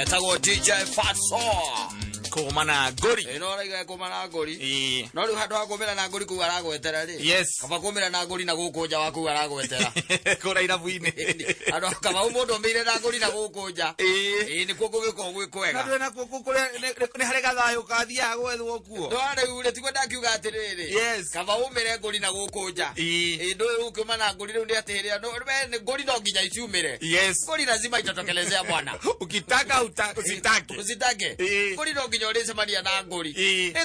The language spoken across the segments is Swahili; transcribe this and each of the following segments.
Etago DJ Fatso kumana gori no raiga kumana gori no ri handu hakumira na gori ku aragwetera ri yes kaba kumira na gori na gukunja waku aragwetera kura irabuine ando kaba umundu mbire na gori na gukunja ni kuko giko gwikwega na kuko ni harega thayo kathia gwethwo kuo no ari ure tigwe ndakiuga atiriri yes kaba umire gori na gukunja ndo ukuma na gori ri ndi atiria no gori no nginya iciumire yes gori lazima itatokelezea bwana ukitaka usitake gori no nginya uri semania na ngori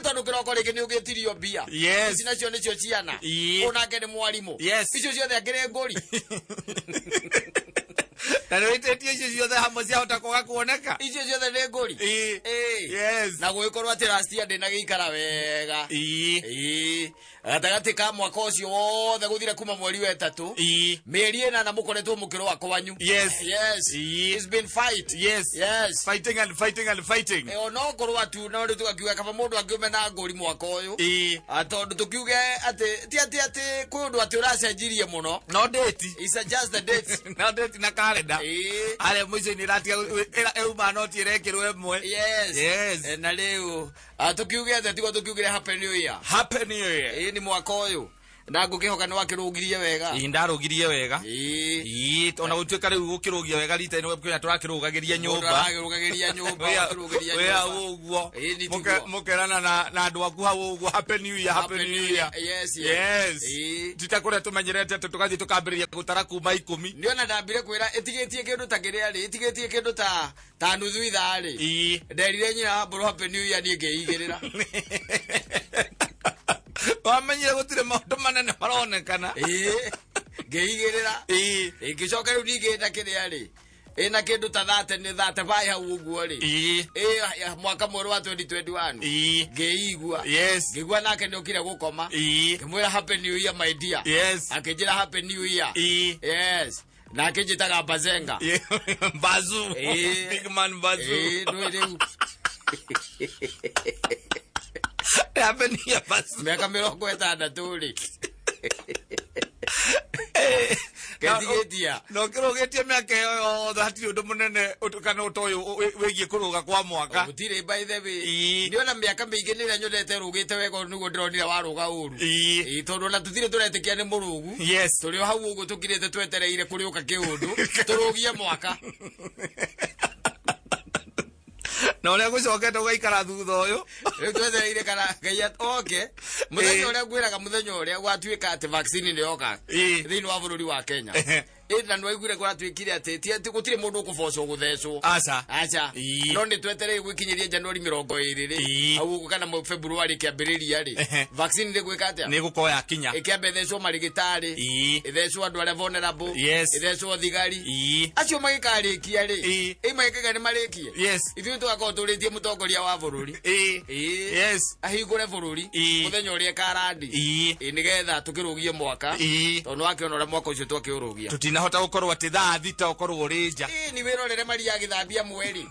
tondu kiroko riki ni ugitirio bia yes nacio nicio ciana ona ngene mwarimu icio ciothe akire ngori na wetetie icio ciothe hamwe ciahota kuga kuoneka icio ciothe ni ngori yes na gwikorwo ati rastia ndina giikara wega gatagati ka mwaka ucio wothe guthire kuma mweri wa 3 mieri ina na mukoretwo mukirwa kwanyu yes it's been fight fighting no korwa tu no ri tugakiuga kaba mundu angiume na ngori mwaka uyu atondu tukiuge ati ati kundu ati uracenjirie muno no date it's just the date no date na calendar ale mwizo ni ratia euma no tirekirwe mwe yes na leo tukiuge ati tigo tukiugire happy new year ni mwaka uyu na ngukihoka ni wakirugirie wega ndarugirie wega ona gutuika riu gukirugia wega rita ni webkira turakirugagiria nyumba we uguo mukerana na andu aku hau uguo happy new year yes titakore tumenyerete ati tugathi tukambiriria gutara kuma 10 ni ona ndambire kwira etigetie kindu ta kiria ri etigetie kindu ta nuthu ithaa ri nderire nyina mburu happy new year ni ngeigirira wamenyire gutire maundu manene maronekana ngeigirira ngicoka riu ningenda kiria ri ina kindu ta 30 vai hau uguo ri mwaka mweru wa 2021 ngeigua ngigua nake ni ukire gukoma ngimwira happy new year my dear akinjira happy new year na akinjitaga bazenga bazu big man bazu no riu happy new year bazu miaka 60 ri Ketigetia no kirogetie miaka yo thati undu munene utukana utoyo wegie kuruga kwa mwaka utire by the way ndiona miaka mingi ni nyodete rugite wego nugo ndronira waruga uru tondu na tutire turetikia ni murugu turi hau ugu tukirete twetereire kuriuka kiundu turugie mwaka no le gucokete ugaikara thutha uyu twetereire kana gaya muthenya uria ngwiraga muthenya uria gwatuika ati vaccine ni yoka thini wa bururi wa Kenya na no igure kwa twikire ati ti gutire mundu ukuboco guthecwo acha no ni twetereire gwikinyiria January 20 ri au kana mu February kiambiriria ri vaccine ni gwika atia ni gukoya kinya ikiambe thecwo marigitari ithecwo andu aria vulnerable ithecwo thigari acio magikarikia ri magikaga ni marikie ithu tugakorwo turitie mutongoria wa bururi ahingure bururi muthenya uria karandi nigetha tukirugie mwaka tondu wakiona uria mwaka ucio twakiurugia tutinahota gukorwo ati thaa thita ukorwo urinja ni wirorere maria githambia mweri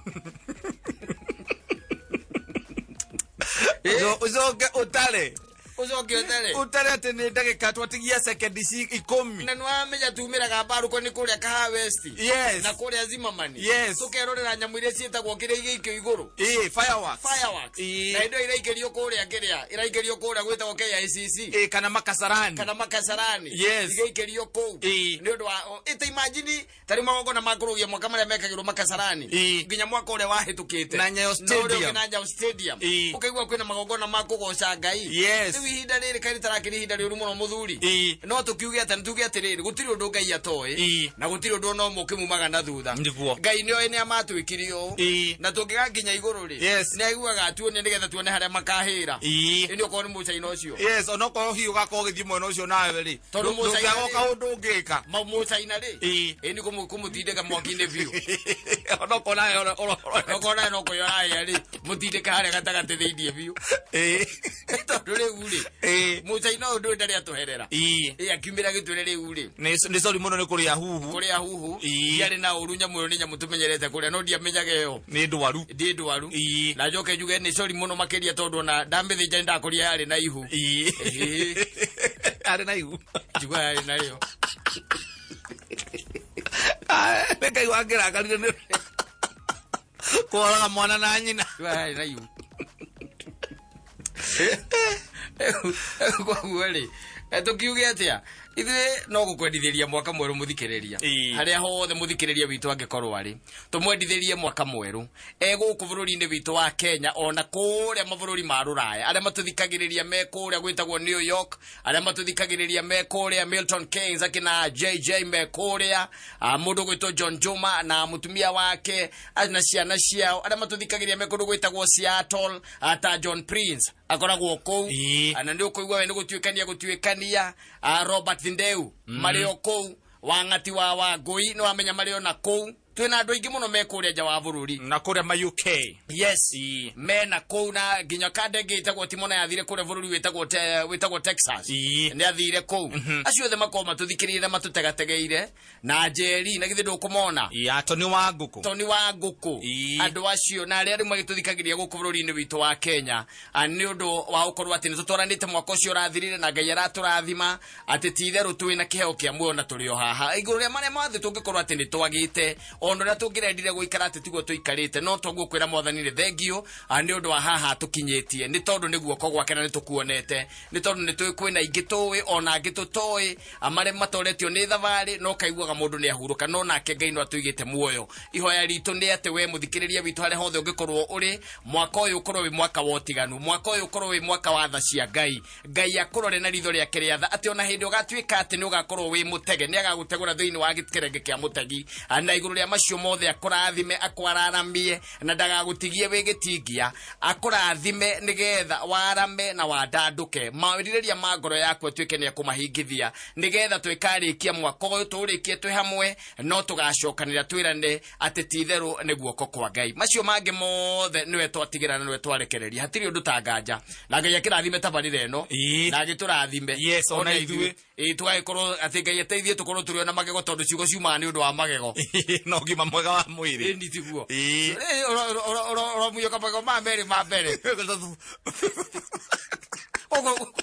uzoge utale utare ati ni ndagika twatigia sekendi 10 na nwamenya tumira ga baru ko ni kuria ka west na kuria Zimmerman tukerorera nyamu iria cietagwo kiria igikio iguru fireworks na indo iraikirio kuria kiria iraikirio kuria gwetagwo KICC kana makasarani igaikirio ku ni undu wa ita imagine tari magogo na makurugia mwaka maria mekagirwo makasarani nginya mwaka uria wahitukite na Nyayo Stadium ukaigwa kwina magogo na makugoca Ngai ihinda riri kari tarakiri ihinda riuru muno muthuri no tukiuge ati tuge atiriri gutiri undu Ngai atoi na gutiri undu no mukimumaga na thutha Ngai nio ene amatuikirio na tungigakinya iguru ri ni aiguaga atuone nigetha tuone haria makahira ni uko ni mucaina ucio onoko hiu gako githie mwena ucio nawe ri tondu mucaina goka undu ungika mucaina ri ni kumutindika mwaki-ini biu onoko nayo okona no koya ri mutindika haria gatagati thiindie biu tondu riu ri mucaina undu ndari atuherera akiumira gitwere riu ri ni sorry muno ni kuria huhu yari na urunya muyo ni nyamu tumenyerete kuria no ndiamenyaga yo ni ndwaru na njoke njuge ni sorry muno makiria tondu na ndambithinja ndakuria yari na ihu ari na ihu njuga yari na yo Beka iwagira kalire ni. Kuoraga mwana na nyina. Wai na yu. Kwa kweli. Tukiuge atia ithe no gukwendithĩria mwaka mwerũ muthikĩrĩria haria hothe muthikĩrĩria witũ angĩkorwo arĩ tumwendithĩrie mwaka mwerũ gũkũ bũrũri-inĩ witũ wa Kenya ona kũrĩa mabũrũri ma rũraya arĩa matuthikagĩrĩria me kũrĩa gwĩtagwo New York arĩa matuthikagĩrĩria me kũrĩa Milton Keynes akina JJ me kũrĩa mũndũ gwĩtwo John Juma na mũtumia wake na ciana ciao arĩa matuthikagĩrĩria me kũndũ gwĩtagwo Seattle ata John Prince akoragwo kũu na nĩ ũkũigua we nĩ gũtuĩkania Robert Ndeu Mario kou Wangati wa Wangui no amenya Mario na kou twina andu aingi muno me kuria nja wa bururi na kuria ma UK yes me na kou na nginya kadenge itagwo timona yathire kuria bururi wetagwo Texas ni athire kou acio othe makoma matuthikirire matutegategeire na Njeri na githe ndukumona Tony wa Nguku andu acio na aria rimwe gituthikagiria guku bururi-ini witu wa Kenya ni undu wa ukorwo ati nitutwaranite mwaka ucio urathirire na Ngai araturathima ati titheru twina kiheo kia muoyo na turi o haha iguru ria mane mothe tungikorwo ati nitwagite ono ria tungirendire guikara ati tiguo tuikarite no twaguo kwira mwathani ni thengio ni undu wa haha tukinyitie ni tondu niguo kogwake na nitukuonete ni tondu nitwikwina ingi tuwi ona angi tutoi amare matoretio ni thavari no kaiguaga mundu ni ahuruka no nake Ngai no atuigite muoyo ihoya ritu ni ati we muthikiriria witu hare hothe ungikorwo uri mwaka uyu ukorwo wi mwaka wa utiganu mwaka uyu ukorwo wi mwaka wa tha cia Ngai akurore na ritho riake ria tha ati ona hindi ugatuika ati ni ugakorwo wi mutege ni agagutegura thiini wa gitkerenge kia mutegi na iguru ria macio mothe akurathime akwararamie na ndagagutigie wi gitingia akurathime nigetha warame na wadanduke mawiriria ma ngoro yaku tuike ni akumahingithia nigetha twikarikia mwaka uyu turikie twi hamwe no tugacokanira twirane ati titheru ni guoko kwa Ngai macio mangi mothe niwe twatigira na niwe twarekereria hatiri undu tanganja na Ngai akirathime tabarire eno na giturathime yes ona ithuĩ tugagikorwo ati Ngai ateithie tukorwo turi ona magego tondu ciugo ciuma ni undu wa magego no gima mwega wa mwiri ni tiguo ora muyo kapago ma mbere ogo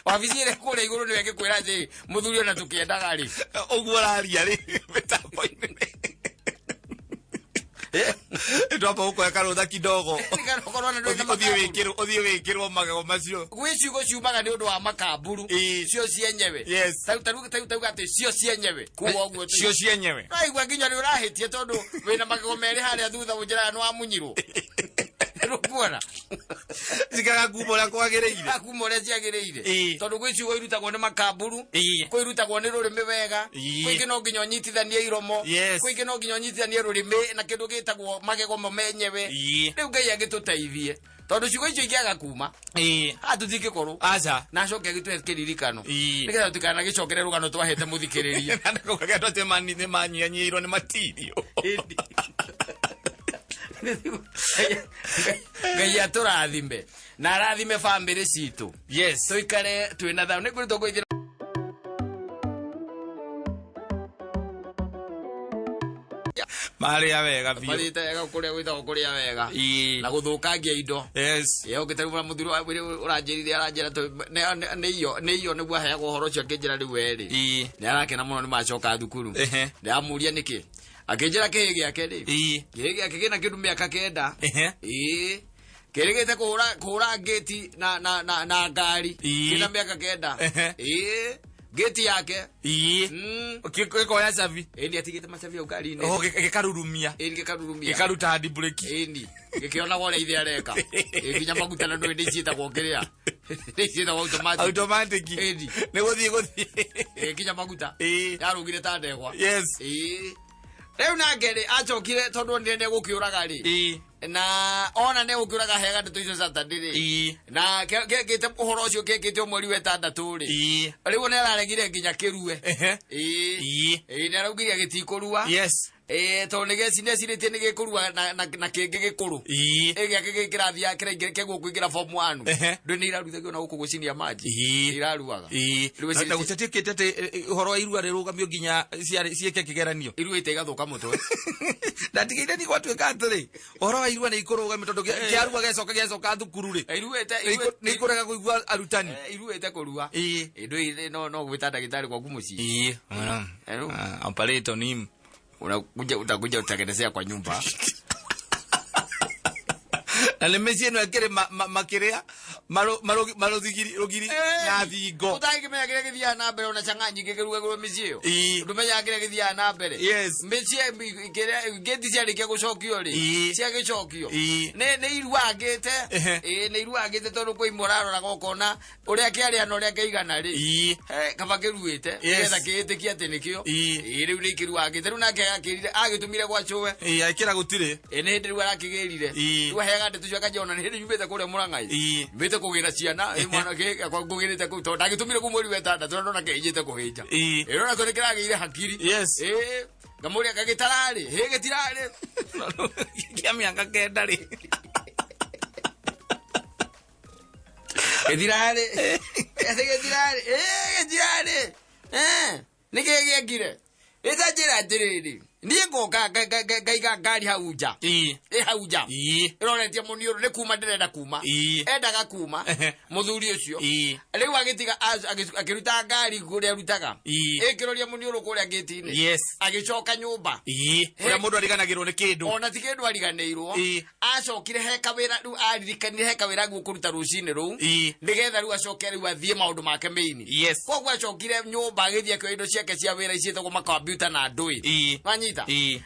wabizire kule iguru ni wenge kwira je muthuri ona tukiendaga ri oguo araria ri betambo-ini Ndopa huko ya karotha kidogo. Othio wikirwo magego macio. Gwiciugo ciumaga ni undu wa makamburu. Cio cienyewe. Yes. Taru ati cio cienyewe. Kuwa uguo. Cio cienyewe. Aigua nginya ni urahitie tondu wina magego meri haria thutha unjira no amunyirwo. Rukuona. Zikaga kumora kwagereire. Akumora ciagereire. Tondu gwiciugo irutagwo ni makamburu. Ko irutagwo ni rurimi wega. Kwingi no nginya nyitithanie iromo. Kwingi no nginya nyitithanie rurimi na kindu gitagwo magego momenyewe. Riu Ngai agituteithie. Tondu ciugo icio ikiaga kuma. Atuthikikorwo. Aca. Na coke gitwe kiririkano. Nigetha tukana gicokere rugano twahete muthikiriria. Nako kagetwa te mani ne manyanyiro ne matirio. Ngai aturathime na arathime family citu. Yes. Tuikare twina thayo ni kuri tugoithira Maria wega biyo. Marita wega kuria gwitagwo kuria wega. Na guthukangia indo. Yes. Yo gitaruga muthuru uranjirire aranjira ne iyo niguo aheagwo uhoro ucio nginjira riu eri. Ni arakena muno ni macoka thukuru. Ni amuria niki akinjira kihi giake ri. Kihi giake kina kindu miaka kenda. Kirigite kuhura gate na ngari. Kina miaka kenda. Geti yake kiko ya savi endi atigite masavi ya ugari ni gikarurumia gikaruta hadi break endi gikiona wale ithe areka ginya maguta na ndo ndicita gwokerea ndicita automatic endi ne guthie ginya maguta yarugire ta ndegwa yes riu na ngere acokire tondu ndende gukiuraga ri na ona ne gukiuraga hega ndeto icio Saturday na gite uhoro ucio gite mweri wa 6 ri riu ne araregire nginya kirue ne araugiria gitikurua yes tondu geci ne cirite ne gikurua na kingi gikuru giake gikirathia kiraingire kegwo kuingira form 1 ndo ni iraruthagio na guku gucinia maji iraruaga na gutetikite te uhoro wa irua rirugamio nginya cieke kigeranio irua itegathuka mutwe ndatigire ni gwatuika atiri uhoro wa irua ni ikurugamio tondu kiarua gecoka thukuru ri ni ikurega kuigua arutani irua ite kurua ndo no gwita ndagitari kwa kumuci operator ni utakuja utatengenezea kwa nyumba. Na lemesi no akere makirea marozigiri rogiri na thigo utangimenya kire githia na mbere ona changanyi ngigeruga gwa mizio ndumenya kire githia na mbere mbecia kire ngeti cia rikia gucokio ri cia gicokio ne iruagite ne iruagite tondu kwi moraro na gokona uria kiari ana uria keigana ri kaba kiruite getha kiitikia ati nikio riu ni kiruagite riu nake akirire agitumire gwa chowe akira gutire ne ndiru arakigirire riu hega ndetu kajona ne yubete kule murangai mbete kugira ciana mwana ke kwa kugirite ku to ndagitumire ku mweri wetanda tondu na keijite kuhija rona ko nikiragire hakiri ngamuri akagitarari hegetirari kiamianga kendari edirare edirare edirare nikegegire ezajira atiriri ndiye ngoka gaiga ngari hauja hauja iroretie muniuru ne kuma ndirenda kuma endaga kuma muthuri ucio riu agitiga akiruta ngari kuria rutaga ikiroria muniuru kuria gitini agicoka nyumba uria mundu ariganagirwo ni kindu ona ti kindu ariganirwo acokire he kawira riu aririkanire he kawira gukuruta rucini riu nigetha riu acoke riu athie maundu make meini kogwa acokire nyumba agithia kwa indo ciake cia wira icietagwo makomputa na ndui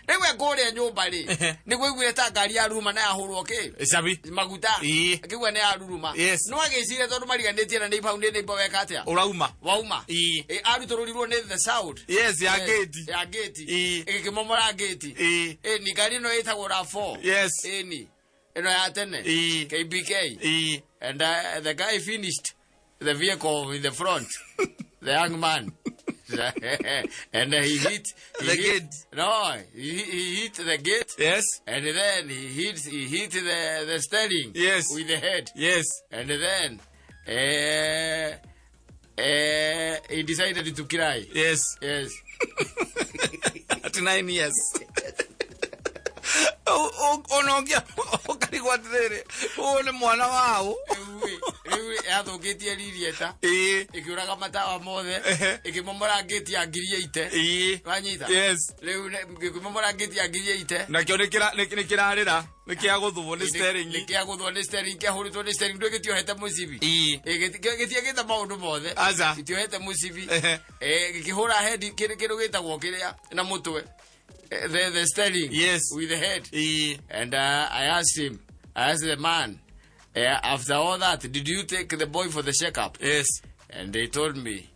Rewe gore nyumba ri niguo igwire ta ngari ya ruma na ya hurwo ki sabi maguta akigwa ne ya ruma no agicire tondu mariganitie na neighbor ne neighbor wekatia urauma wauma aru tururirwo ne the south ya gate ikimomora gate ni ngari no itagwo RAV4 ni eno ya tene KBK and the guy finished the vehicle in the front the young man and he hit the gate. No, he hit the gate. And then he hit the steering. With the head. And then he decided to cry. At 9 years. Onogia okarigwa tere one mwana wao athukitie ririeta ikiuraga matawa mothe ikimomora ngeti ya ngiri 8 wanyita riu ikimomora ngeti ya ngiri 8 na kio nikirarira nikiaguthwo ni steering nikiaguthwo ni steering kiahuritwo ni steering ndu gitiohete mucibi gitiagita maundu mothe gitiohete mucibi gikihura head kindu gitagwo kiria na mutwe the steering with the head and I asked the man after all that, did you take the boy for the checkup? And they told me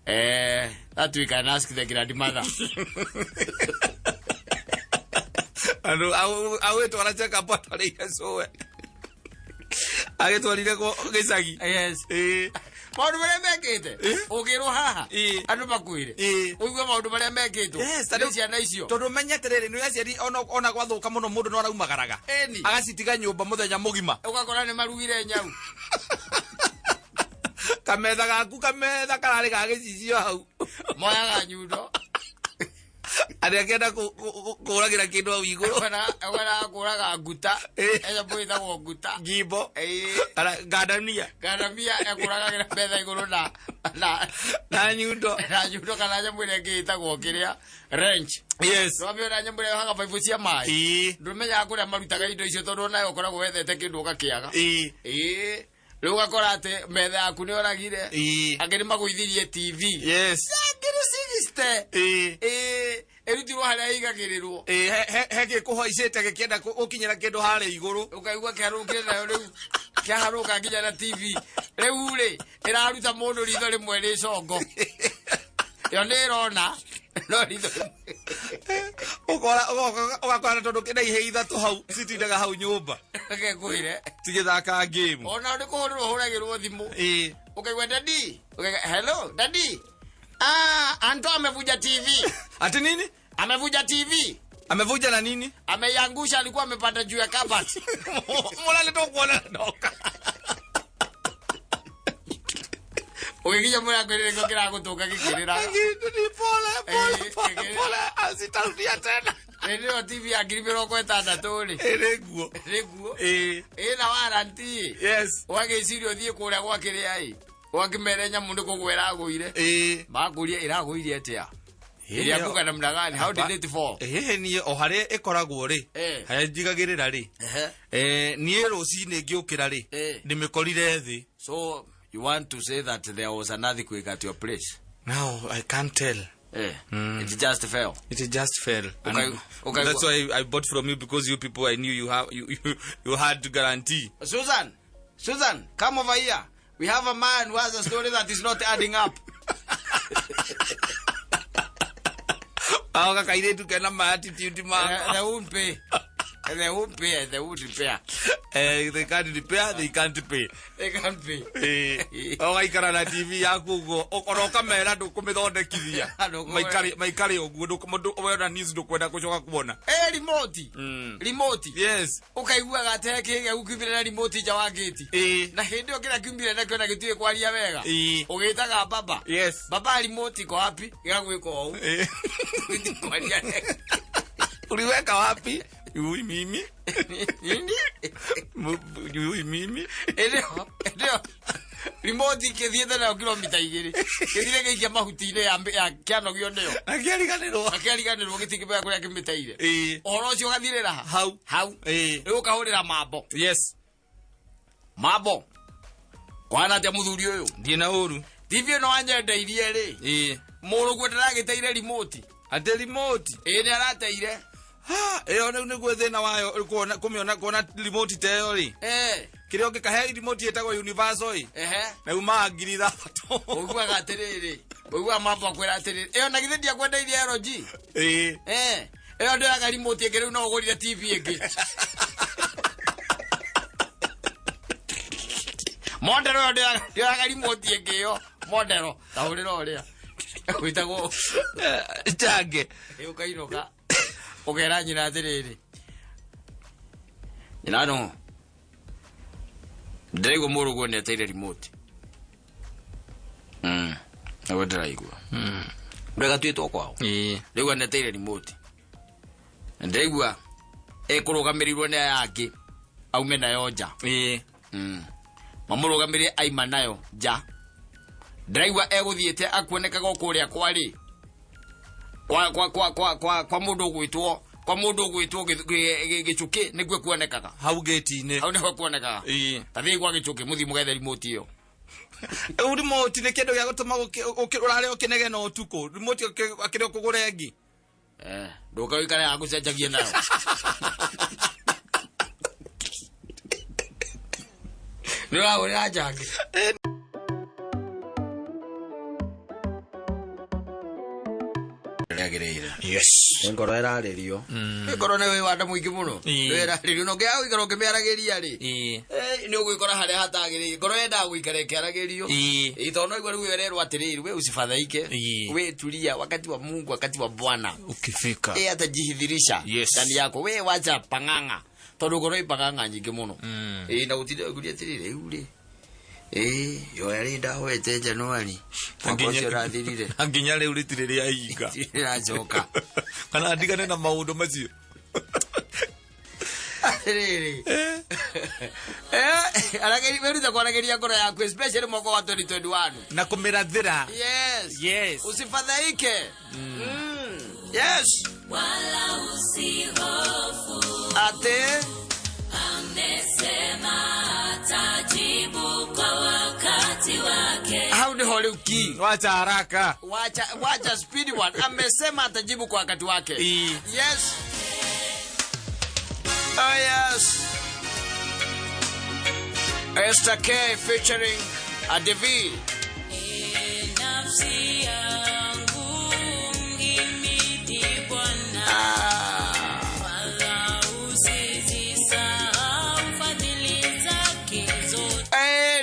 that we can ask the grandmother. And I went to a checkup I get to a Yes. Maundu maria mekite ugirwo haha andu makuire uigwe maundu maria mekitwo ni ciana icio tondu menyeterere ni aciari ona gwathuka muno mundu no araumagaraga agacitiga nyumba muthenya mugima ugakora ni marugire nyau kametha gaku karari gagicicio hau moya ga nyundo ari akienda kuragira kindu au iguru wana kuraga nguta eja boita go nguta gimbo gadamia ekuraga betha iguru na nyundo kana nyamwire ngita go kiria wrench no biora nyamwire haga baibu cia mai ndumenya kuria marutaga indo icio tondu nayo koragwo wethete kindu gakiaga riu gakora ate metha yaku ni oragire angiri maguithirie TV angiri sigiste erutirwo haria igagirirwo hege kuhoicete gikienda ukinyira kindu haria iguru ukaigua kiharukire nayo riu kiharuka nginya na TV riu ri iraruta mundu ritho rimwe ri congo yo ni rona no ritho ugakora tondu kina ihe ithatu hau citindaga hau nyumba gekwire tigithaka game ona ndi kuhurwo huragirwo thimu ukaigua daddy hello daddy Anto amevuja TV. Ati nini? Amevuja TV. Amevuja na nini? Ameiangusha, alikuwa amepanda juu ya kabati. Mulale to kuona doka. Ukikija mwana kweli ngokira kutoka kikirira. Ni pole. Asitarudia tena. Ndio TV ya giribero kwa tanda tole. Reguo. Na warranty. Wage sirio thie kuria kwa kiria wakimere nyamundu kugwera agwire maguria iraguire atia Iria kuga namna gani? How did it fall? Ni o hare ekoragwo ri. Haya njigagirira ri. Ni rucini ngiukira ri. Ndimikorire thi. So you want to say that there was an earthquake at your place? No, I can't tell. It just fell. It just fell. Okay. That's why I bought from you, because you people, I knew you had to guarantee. Susan, come over here. We have a man who has a story that is not adding up. They won't pay. They won't pay. They won't repair. They can't repair. They can't pay. They can't pay. Oh, I can't na TV yaku go. Okoro kamera ndukumithondekithia. Maikari oguo ndukumona news ndukwenda kucoka kuona. Remote. Remote. Yes. Ukaigua gateke gukubira remote ja wa gate. Na hindi okira kumbira na kwenda gitue kwaria wega. Ugitaga baba. Yes. Baba remote iko wapi? Gagwiko au. Kwaria. Uliweka wapi? Yui mimi. Yui mimi. Ndio. Remote kethiete na kilomita 2. Kethire geikia mahutine ya kiano gio ndio. Akiariganirwo gitikibea kuria kimitaire. Oro cio gathirira hau. Riu kahurira mambo. Yes. Mambo. Kwana te muthuri uyu. Ndina uru. TV no anyendeirie ri. Murugu ndiragiteire remote. Ate remote. Ni arateire. Ona niguo thina wayo kuona remote teyo ri. Kirio ngikahe remote yetagwo universal i. Na uma ngiri 3. Ugwa gatiriri. Ugwa mambo kwera atiriri. Na githe ndia kwenda ile RG. Ndio remote ngere no ugurire TV ingi. Modero ndio remote ingi yo. Modero. Tahurira uria. Witagwo Change. Ukairoka. Ogera nyina atiriri. Nyina no. Ndego murugo ne ateire remote. Awe ndiraigua. Ndega twitwo kwao. Ndego ne ateire remote. Ndegua ekurugamirwo ne yake. Aume nayo nja. Mamurugamirire aima nayo nja. Ndiraigua eguthiete akuonekaga okuria kwari. Kwa mundu gwitwo gicuki nigwe kuonekaga hau gate-ini hau niho kuonekaga tathi gwa gicuki muthi mugethe remote iyo remote ni kindu gya gutuma ukirare ukinege no utuko remote akire kugura engi nduka wikare agucenjagie nayo nira uri jange yes ngoro eraririo ngoro newe wanda muingi muno eraririo no gya wikaro ngemiaragiria ri ni ugwikora haria hatagiririe ngoro enda gwikare kiaragirio itono igwa riu ererwa atiriri we usifadhaike we tulia wakati wa Mungu wakati wa Bwana ukifika atajihidhirisha ndani yako we wacha panganga tondu ngoro ipanganga nyingi muno na utinde guria atiriri uri yo yarinda wete Januari akocio rathirire anginya riu ritiriri ainga irajoka kana ndigane na maundu macio atiriri arageri beruta kwarageria ngoro yaku especially mwaka wa 2021 na kumirathira yes usifadhaike yes wala usihofu ate amesema atajibu kwa wakati wake. How the holy ki wacha haraka wacha speed one amesema atajibu kwa wakati wake yes yes Esther K featuring Adevi nafsi yangu imidi Bwana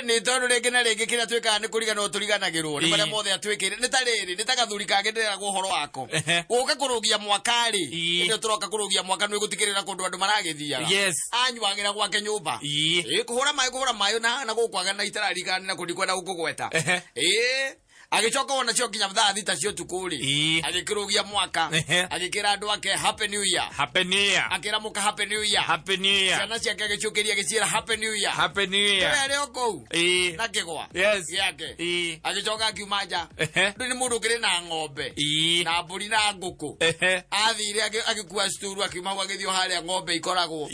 ni tondu ringi na ringi kira twika ni kurigana uturiganagirwo ni maria mothe atwikire ni ta riri ni ta gathuri kagendera guhoro wako uka kurugia mwakari ndio turoka kurugia mwaka ni gutikirira kundu andu maragithiaga anywangira gwake nyumba kuhura mayo na gukwaga na itararigana na kundi kwenda gukugweta agicoka wona cio kinya thaa thita cio tukuri agikirugia mwaka agikira andu ake happy new year akira muka happy new year ciana ciake agicukiria giciira happy new year ere okou na kigwa yake agicoka akiuma nja ndu ni mundu kiri na ng'ombe na mburi na nguku athire agikua sturu akiuma agithio haria ng'ombe ikoragwo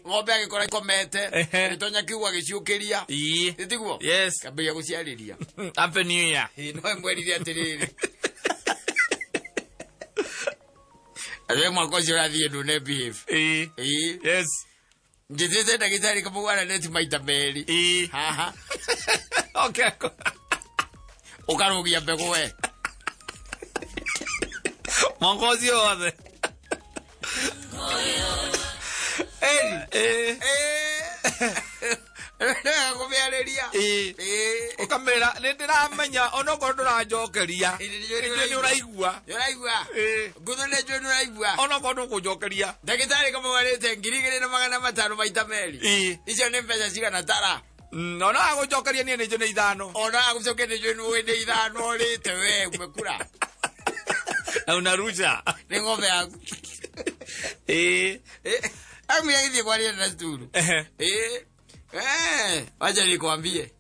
ng'ombe agikora ikomete ritonya kiugwa giciukiria itiguo kabiria guciariria happy new year no mweri atiriri ale mwakozi rathie ndo ne behave njitete ndagitari kamugwana neti maita meri haha okay ukarugia mbegu we mwakozi othe kumiareria ukamera nindiramenya onoko ndurajokeria ni uraigua ngutho ne jwe uraigua onoko ndukujokeria ndagitari kamugwanite 2500 maita meri icio ni mbeca cigana tara ona agujokeria ni njo ni 5 ona agucokeria jwe ni 5 rite we umekura na unaruja ni ng'ombe yangu ami yagithie kwaria na sturu wacha nikwambie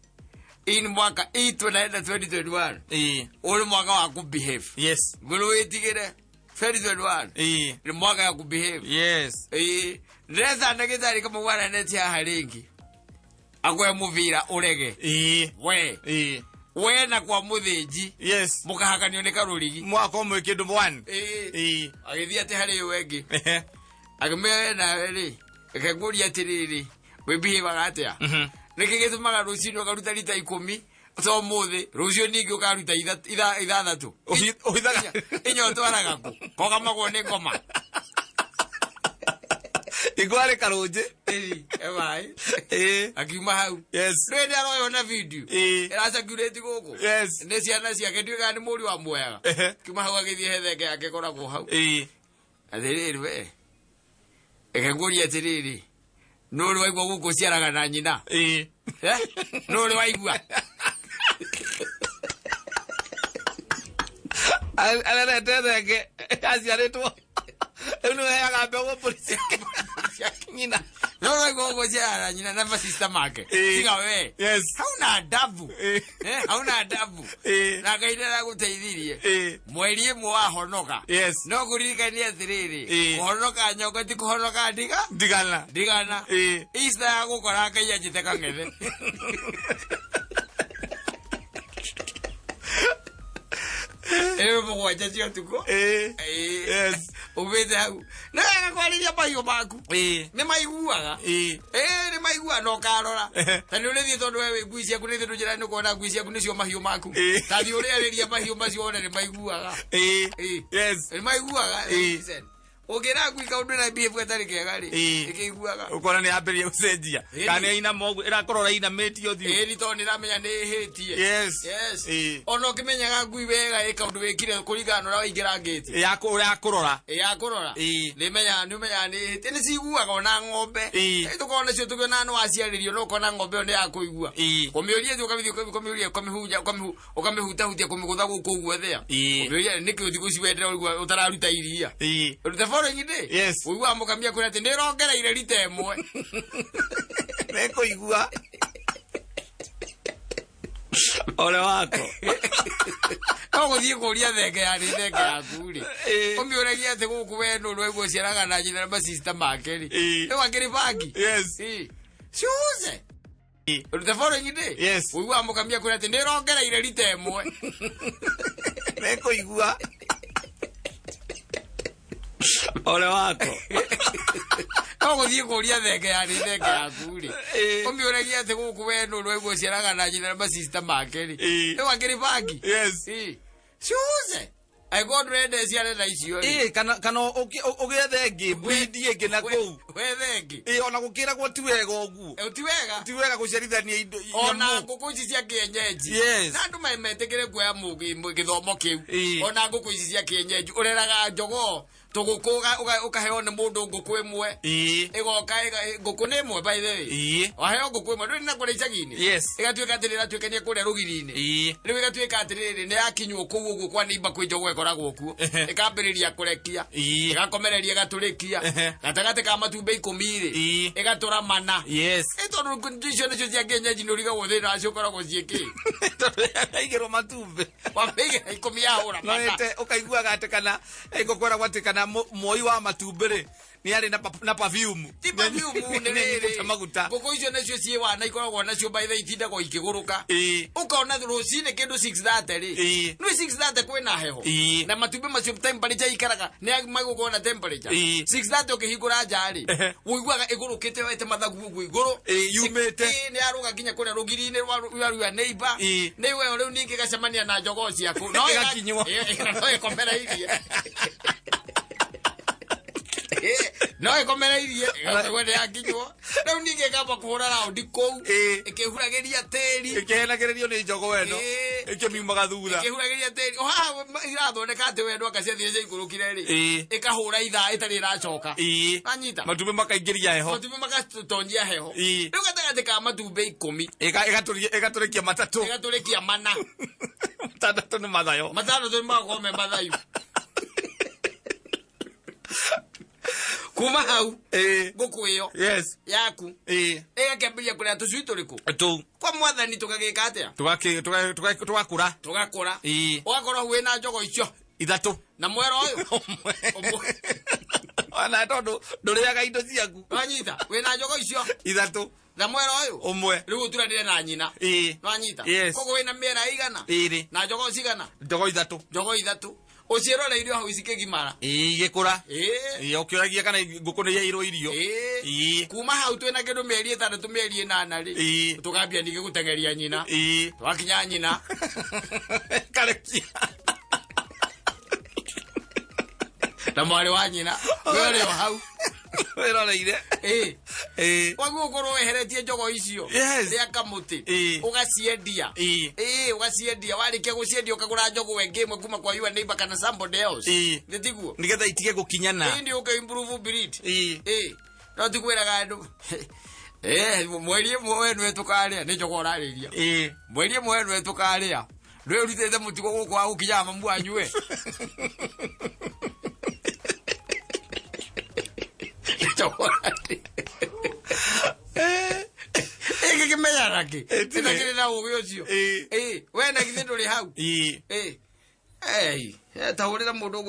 in mwaka 2021 ule mwaka wa kubehave ngulu itigire 2021 ni mwaka ya kubehave ndeza ndagitari kama wana neti ya haringi agwe muvira urege we na kwa muthinji mukahakanio ni karurigi mwaka umwe kindu bwan agithia te hari wengi agime na ri akaguria atiriri webihe bagatia nikigitumaga rucino karuta lita 10 so muthi rucio ningi ukaruta ithathatu uhithaga inyo twaraga ko kama gone ngoma igware karuje ebai akiuma hau ndende aroyona video irasa curate guku ne ciana ciake ndiuga ni muri wa muoyaga kiuma hau agithie hetheke yake koragwo hau athiriri we ekenguria atiriri nuri waigua guku ciaraga na nyina nuri waigua alerete aciaritwo eno yaga mbego polisi nyina nuri waigua guku ciaraga nyina na sister make tiga we hauna adabu hauna adabu na kaidera guteithirie mweri imwe wahonoka no kuririkania atiriri kuhonoka nyoka ti kuhonoka ndigana ista ya gukora Ngai anjite kang'ethe mugwanja cio tuko ubite hau na agakwariria mahiũ maku nĩ maiguaga nĩ maiguaga no karora ta nĩ ũrĩthiĩ tondũ we ngui ciaku nĩ thĩ njĩra nĩ kuona ngui ciaku nĩcio mahiũ maku ta thiĩ ũrĩarĩria mahiũ macio wone nĩ maiguaga nĩ maiguaga ugira ngui kaundu na behave atari kega ri ikiguaga ukora ni ambirie gucenjia kana ina mogu irakorora ina metio thi ri to ni ramenya ni hitie ono kimenyaga ngui wega ikaundu wikire kurigana ura waingira ngeti ya kurora ni menya ni hitie ni ciguaga ona ng'ombe tukona cio tukona no aciaririo no kona ng'ombe ni ya kuigua kumiuria thi ukamiuria ukamihuta hutia kumigutha guku guothea kumiuria niki uthi guciwendera utararuta iria following day uigua mukamia kuna ati ndirongereire rita imwe neko igua ole wako guthie kuria thenge ya yaku ri umiuragia ati guku we no rwego ciaraga na nyina na sister make ri ni wakiri bagi ciuze the following day uigua mukamia kuna ati ndirongereire rita imwe neko igua ole wako guthie kuria thenge yaku ri umiuragia ati guku we no rwego ciaraga na nyina na sister make ri ni wakiri bagi ciuze I got red as yale na icio kana ugethe ngi bwidie ngi na ku wethe ngi ona gukira gwo ti wega ogu ti wega gucerithania indo ona nguku ici cia kienyeji na andu memetekere kuoya mugi githomo kiu ona nguku ici cia kienyeji ureraga njogo tugukuga ukaheo ni mundu nguku imwe igoka nguku ni imwe by the way waheo nguku imwe ndu na kure icagini igatuika atirira tuikenie kuria rugiri-ini riu igatuika atiriri ni akinywo kugu uguo kwa nimba kwi njogu ikoragwo kuo ikambiriria kurekia igakomereria igaturikia gatagati ka matumbe 10 igatura mana itondu icio nicio cia kienyeji ni urigagwo thina acio koragwo ciiki igiro matumbe wambiga 10 yahura mana ukaiguaga ati kana igokora gwati kana moi wa matumbere ni ari na perfume ti perfume nere maguta ngoko icio nacio ciwa na ikoragwo nacio by the itinda go ikiguruka ukaona rucine kindu 6:30 ri no 6:30 kwina heho na matumbe macio temperature ikaraga ni magugwo na temperature 6:30 ukihingura njari uiguaga igurukite wete mathagu ugu iguru yumete ni aruga kinya kuria rugiri-ini rwa neighbor ni we riu ningi gacemania na njogo ciaku no igakinywo no ikomera irie no ikomera irie wende yakinywo riu ningi ikamba kuhura raundi kou ikihuragiria teri ikihenagirerio ni njogo weno ikimiumaga thutha ikihuragiria teri oha irathondeka ati wendo akaciathie cia igurukire ri ikahura ithaa itari iracoka anyita matumbe makaingiria heho matumbe magatonjia heho riu gatagati ka matumbe 10 igaturikia matatu igaturikia mana matatu ni mathayo matatu ni magome mathayu kuma hau nguku iyo yaku igakembiria kuria tucui turiku tu kwa mwathani tugagika atia tugakura ugakorwo wina njogo icio ithatu na mwera uyu ana tondu nduriaga indo ciaku wanyita wina njogo icio ithatu na mwera uyu umwe riu uturanire na nyina wanyita koguo wina miera igana na njogo cigana njogo ithatu uciero irio hau cikigimara igikura ukioragia kana nguku ni yairwo irio kuma hau twina kindu mieri 6 mieri 8 ri tukambia ningi gutengeria nyina twakinya nyina karekia na mwari wa nyina were hau weroreire wagu ukorwo weheretie njogo icio ria kamuti ugaciendia ugaciendia warikia guciendia ukagura njogo wengi imwe kuma kwa your neighbor kana somebody else nditiguo nigetha itige gukinyana ndi uka improve breed no tikwiraga andu mweri imwe nwe tukaria ni njogo urariria mweri imwe nwe tukaria rwe urutete mutigo guku wa gukinya mamu anyue ikikimenya naki itakiri na ugi ucio we na githe nduri hau tahurira mundu